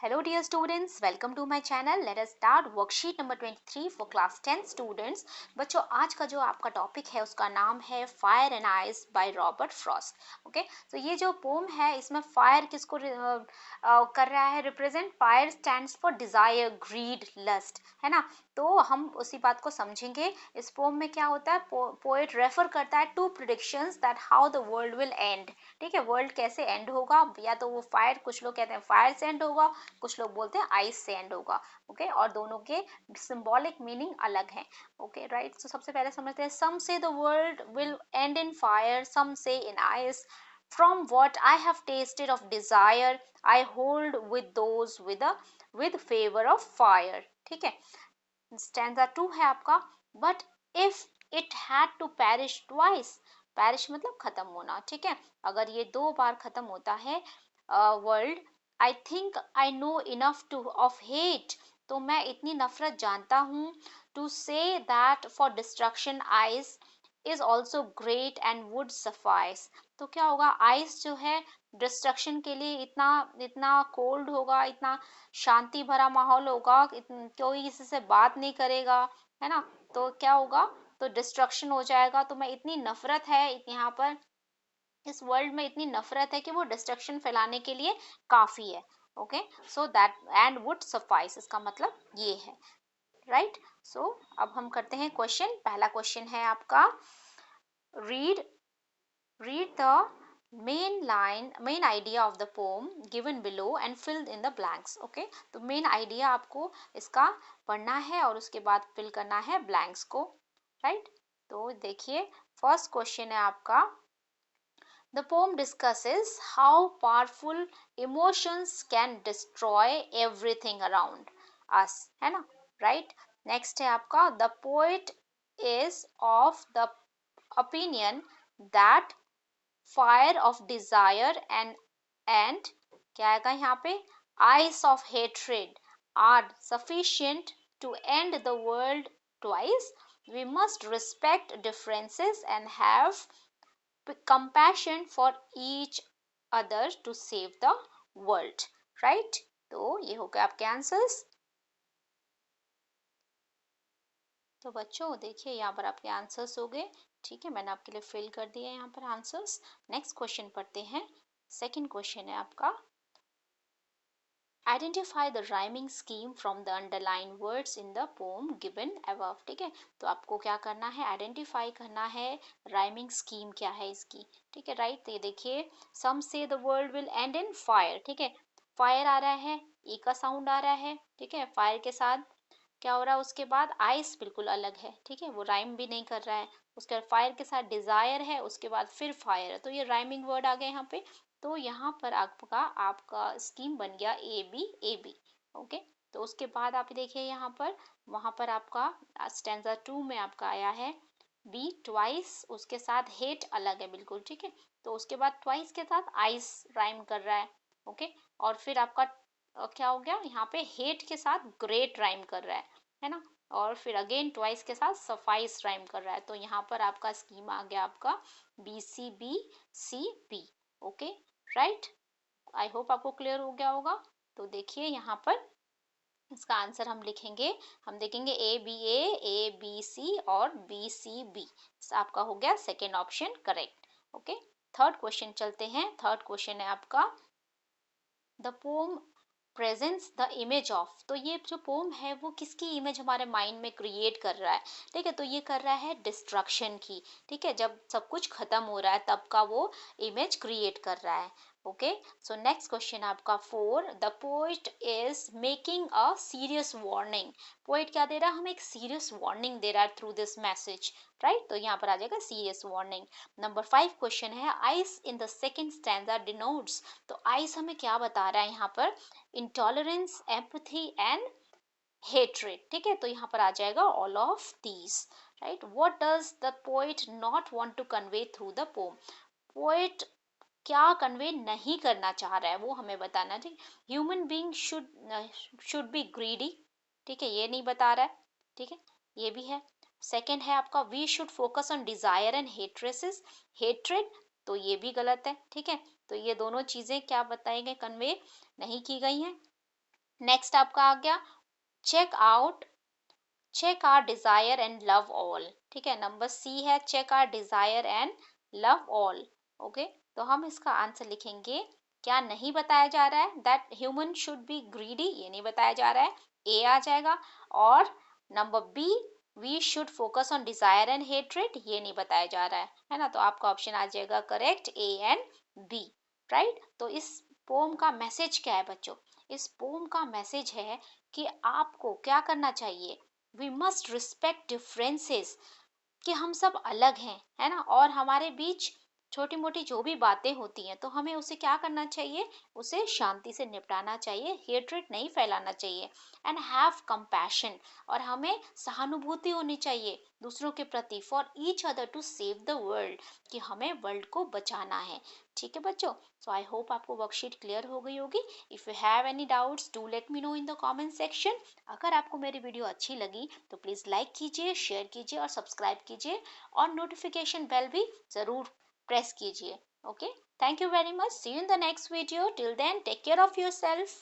Hello dear students, welcome to my channel. Let us start worksheet number 23 for class 10 students. बच्चों आज का जो आपका टॉपिक है उसका नाम है fire and ice by Robert Frost. Okay, तो ये जो पोम है इसमें फायर किसको कर रहा है represent. Fire stands for desire, greed, lust, है ना. तो हम उसी बात को समझेंगे. इस पोम में क्या होता है, पोएट रेफर करता है to predictions that how the world will end. ठीक है, वर्ल्ड कैसे एंड होगा, या तो वो फायर, कुछ लोग कहते हैं फायर से एंड होगा, कुछ लोग बोलते हैं आइस से एंड होगा. ओके, और दोनों के सिंबॉलिक मीनिंग अलग है. ओके राइट, तो सबसे पहले समझते हैं. Some say the world will end in fire, some say in ice. From what I have tasted of desire, I hold with those with favor of fire. ठीक है. Stanza 2 है आपका. But if it had to perish twice. Perish मतलब खत्म होना. ठीक है, अगर ये दो बार खत्म होता है world, I think I know enough to of hate. तो मैं इतनी नफरत जानता हूँ. To say that for destruction ice is also great and would suffice. तो क्या होगा, आइस जो है डिस्ट्रक्शन के लिए इतना इतना कोल्ड होगा, इतना शांति भरा माहौल होगा, कोई किसी से बात नहीं करेगा, है ना. तो क्या होगा, तो डिस्ट्रक्शन हो जाएगा. तो मैं इतनी नफरत है यहाँ पर, इस वर्ल्ड में इतनी नफरत है कि वो डिस्ट्रक्शन फैलाने के लिए काफी है. Okay, so that and would suffice, इसका मतलब ये है. राइट. सो अब हम करते हैं क्वेश्चन. पहला क्वेश्चन है आपका, read read the main idea of the poem given below and fill in the blanks. okay, तो मेन आइडिया आपको इसका पढ़ना है और उसके बाद फिल करना है ब्लैंक्स को. राइट. तो देखिए, फर्स्ट क्वेश्चन है आपका, the poem discusses how powerful emotions can destroy everything around us, है ना. राइट. नेक्स्ट है आपका, the poet is of the opinion that fire of desire and क्या आएगा यहाँ पे, eyes of hatred are sufficient to end the world twice. We must respect differences and have compassion for each other to save the world. right. तो ये हो गए आपके answers. तो बच्चों देखिए, यहाँ पर आपके आंसर्स हो गए. ठीक है, मैंने आपके लिए फिल कर दिया यहाँ पर आंसर्स. नेक्स्ट क्वेश्चन पढ़ते हैं. सेकंड क्वेश्चन है आपका, identify the rhyming scheme from the underline words in the pome given above. ठीक है, तो आपको क्या करना है, आइडेंटिफाई करना है राइमिंग स्कीम क्या है इसकी. ठीक है. राइट. तो ये देखिए, सम say the world will end in fire. ठीक है, फायर आ रहा है, ई का साउंड आ रहा है. ठीक है, फायर के साथ क्या हो रहा है, उसके बाद आइस बिल्कुल अलग है. ठीक है, वो राइम भी नहीं कर रहा है. उसके बाद फायर के साथ डिजायर है, उसके बाद फिर फायर है. तो ये राइमिंग वर्ड आ गए यहाँ पे. तो यहाँ पर आपका आपका स्कीम बन गया A B A B. Okay. तो उसके बाद आप देखिए यहाँ पर, वहां पर आपका स्टैंजा 2 में आपका आया है बी ट्वाइस, उसके साथ हेट अलग है बिल्कुल. ठीक है, तो उसके बाद ट्वाइस के साथ आइस राइम कर रहा है. ओके, और फिर आपका क्या हो गया, यहाँ पे हेट के साथ ग्रेट राइम कर रहा है ना. और फिर अगेन ट्वाइस के साथ सफाइस राइम कर रहा है. तो यहाँ पर आपका स्कीम आ गया आपका B C B C B. Okay right. I hope आपको क्लियर हो गया होगा. तो देखिए यहाँ पर इसका आंसर हम लिखेंगे, हम देखेंगे ए बी सी और बी सी बी. आपका हो गया second option correct. Okay, third question चलते हैं. थर्ड क्वेश्चन है आपका, the pome presents the image of. तो ये जो पोम है वो किसकी इमेज हमारे माइंड में क्रिएट कर रहा है. ठीक है, तो ये कर रहा है डिस्ट्रक्शन की. ठीक है, जब सब कुछ खत्म हो रहा है तब का वो इमेज क्रिएट कर रहा है. ओके, सो नेक्स्ट क्वेश्चन आपका 4, the poet is making a serious warning. Poet क्या दे रहा है, हमें एक सीरियस वार्निंग दे रहा है थ्रू दिस मैसेज. राइट, तो यहाँ पर आ जाएगा सीरियस वार्निंग. नंबर 5 क्वेश्चन है, ice in the second stanza denotes. तो आइस हमें क्या बता रहा है यहाँ पर, इंटॉलरेंस, एम्पैथी एंड हेट्रेड. ठीक है, तो यहाँ पर आ जाएगा all of these. Right. What does the poet not want to convey through the poem. Poet क्या कन्वे नहीं करना चाह रहा है वो हमें बताना. ठीक, human being should be greedy. ठीक है, ये नहीं बता रहा है. ठीक है, ये भी है. सेकंड है आपका, we should focus on desire and hatreses, hatred. तो ये भी गलत है. ठीक है, तो ये दोनों चीजें क्या बताई गई, कन्वे नहीं की गई हैं. नेक्स्ट आपका आ गया check out, check our desire and love all, ठीक है, नंबर सी है check our desire and love all. Okay, तो हम इसका आंसर लिखेंगे, क्या नहीं बताया जा रहा है, that human should be greedy, ये नहीं बताया जा रहा है, ए आ जाएगा। और number B we should focus on desire and hatred, ये नहीं बताया जा रहा है ना, तो आपका ऑप्शन आ जाएगा correct A and B, right. तो इस पोम का मैसेज क्या है बच्चों, इस पोम का मैसेज है कि आपको क्या करना चाहिए, वी मस्ट रिस्पेक्ट डिफरेंसेस, कि हम सब अलग हैं, है ना, और हमारे बीच छोटी मोटी जो भी बातें होती हैं तो हमें उसे क्या करना चाहिए, उसे शांति से निपटाना चाहिए, हेट्रेट नहीं फैलाना चाहिए। एंड हैव कंपैशन, और हमें सहानुभूति होनी चाहिए दूसरों के प्रति, for each other to save the world, कि हमें वर्ल्ड को बचाना है। ठीक है बच्चों, सो आई होप आपको वर्कशीट क्लियर हो गई होगी। If you have any doubts do let me know in the comment section. अगर आपको मेरी वीडियो अच्छी लगी तो प्लीज़ लाइक कीजिए, शेयर कीजिए और सब्सक्राइब कीजिए, और नोटिफिकेशन बेल भी ज़रूर प्रेस कीजिए। Okay, thank you very much, see you in the next video, till then take care of your self.